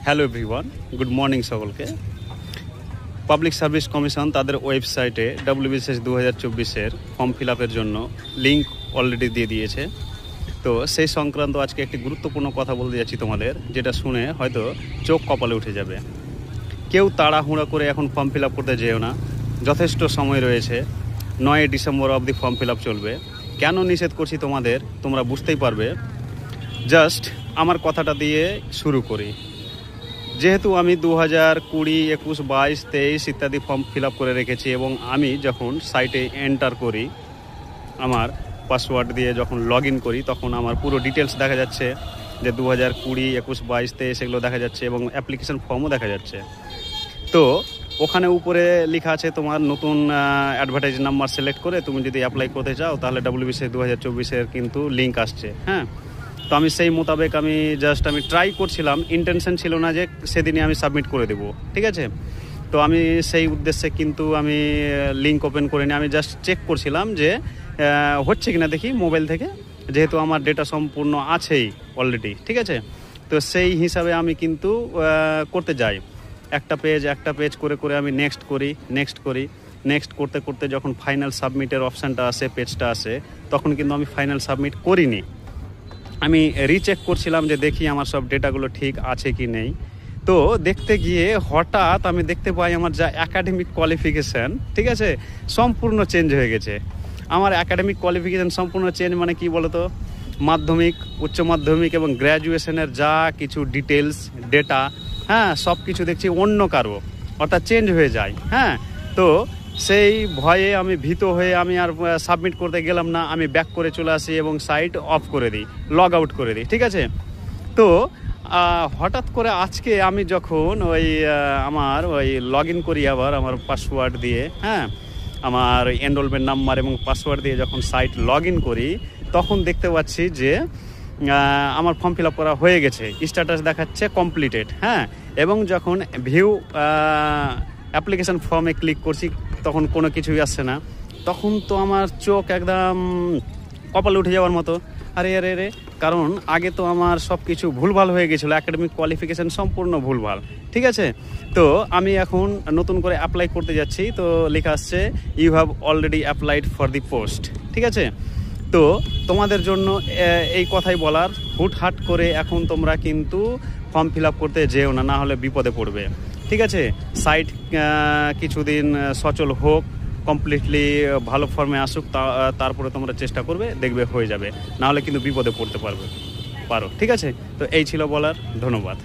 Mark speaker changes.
Speaker 1: Hello everyone, good morning সকলকে। Public service commission তাদের ওয়েবসাইটে WBCS 2024-এর ফর্ম ফিল আপের জন্য লিঙ্ক অলরেডি দিয়ে দিয়েছে। তো সেই সংক্রান্ত আজকে একটি গুরুত্বপূর্ণ কথা বলতে যাচ্ছি তোমাদের, যেটা শুনে হয়তো চোখ কপালে উঠে যাবে। কেউ তাড়াহুড়া করে এখন ফর্ম ফিল আপ করতে যেও না, যথেষ্ট সময় রয়েছে। 9 ডিসেম্বর অবধি ফর্ম ফিল আপ চলবে। কেন নিষেধ করছি তোমাদের, তোমরা বুঝতেই পারবে। জাস্ট আমার কথাটা দিয়ে শুরু করি। যেহেতু আমি 2020, 21, 22, 23 ইত্যাদি ফর্ম ফিল আপ করে রেখেছি এবং আমি যখন সাইটে এন্টার করি, আমার পাসওয়ার্ড দিয়ে যখন লগ ইন করি, তখন আমার পুরো ডিটেলস দেখা যাচ্ছে, যে 2020, 21, 22, 23 এগুলো দেখা যাচ্ছে এবং অ্যাপ্লিকেশন ফর্মও দেখা যাচ্ছে। তো ওখানে উপরে লেখা আছে তোমার নতুন অ্যাডভার্টাইজ নাম্বার সিলেক্ট করে তুমি যদি অ্যাপ্লাই করতে চাও, তাহলে WBCS 2024-এর কিন্তু লিঙ্ক আসছে। হ্যাঁ, তো আমি সেই মোতাবেক আমি ট্রাই করছিলাম। ইন্টেনশন ছিল না যে সেদিনই আমি সাবমিট করে দেবো, ঠিক আছে। তো আমি সেই উদ্দেশ্যে কিন্তু আমি লিঙ্ক ওপেন করিনি, আমি জাস্ট চেক করছিলাম যে হচ্ছে কিনা দেখি মোবাইল থেকে, যেহেতু আমার ডেটা সম্পূর্ণ আছেই অলরেডি, ঠিক আছে। তো সেই হিসাবে আমি কিন্তু করতে যাই, একটা পেজ করে করে আমি নেক্সট করি। নেক্সট করতে করতে যখন ফাইনাল সাবমিটের অপশানটা আসে, পেজটা আসে, তখন কিন্তু আমি ফাইনাল সাবমিট করিনি। আমি রিচেক করছিলাম যে দেখি আমার সব ডেটাগুলো ঠিক আছে কি নেই। তো দেখতে গিয়ে হঠাৎ আমি দেখতে পাই আমার যা অ্যাকাডেমিক কোয়ালিফিকেশান, ঠিক আছে, সম্পূর্ণ চেঞ্জ হয়ে গেছে। আমার অ্যাকাডেমিক কোয়ালিফিকেশান সম্পূর্ণ চেঞ্জ মানে কি বলতো, মাধ্যমিক, উচ্চ মাধ্যমিক এবং গ্র্যাজুয়েশনের যা কিছু ডিটেলস, ডেটা, হ্যাঁ, সব কিছু দেখছি অন্য কারো, অর্থাৎ চেঞ্জ হয়ে যায়। হ্যাঁ, তো সেই ভয়ে আমি ভীত হয়ে আমি আর সাবমিট করতে গেলাম না। আমি ব্যাক করে চলে আসি এবং সাইট অফ করে দিই, লগ আউট করে দিই, ঠিক আছে। তো হঠাৎ করে আজকে আমি যখন আমার লগ ইন করি আবার আমার পাসওয়ার্ড দিয়ে, হ্যাঁ, আমার এনরোলমেন্ট নাম্বার এবং পাসওয়ার্ড দিয়ে যখন সাইট লগ ইন করি, তখন দেখতে পাচ্ছি যে আমার ফর্ম ফিল আপ করা হয়ে গেছে, স্ট্যাটাস দেখাচ্ছে কমপ্লিটেড। হ্যাঁ, এবং যখন ভিউ অ্যাপ্লিকেশান ফর্মে ক্লিক করছি, তখন কোনো কিছুই আসছে না। তখন তো আমার চোখ একদম কপালে উঠে যাওয়ার মতো। আরে, কারণ আগে তো আমার সব কিছু ভুলভাল হয়ে গেছিলো, অ্যাকাডেমিক কোয়ালিফিকেশান সম্পূর্ণ ভুলভাল, ঠিক আছে। তো আমি এখন নতুন করে অ্যাপ্লাই করতে যাচ্ছি, তো লেখা আসছে you have already applied for the post, ঠিক আছে। তো তোমাদের জন্য এই কথাই বলার, হুটহাট করে এখন তোমরা কিন্তু ফর্ম ফিল আপ করতে যেও না, না হলে বিপদে পড়বে, ঠিক আছে। সাইট কিছুদিন সচল হোক, কমপ্লিটলি ভালো ফর্মে আসুক, তারপরে তোমরা চেষ্টা করবে, দেখবে হয়ে যাবে, না হলে কিন্তু বিপদে পড়তে পারো, ঠিক আছে। তো এই ছিল বলার, ধন্যবাদ।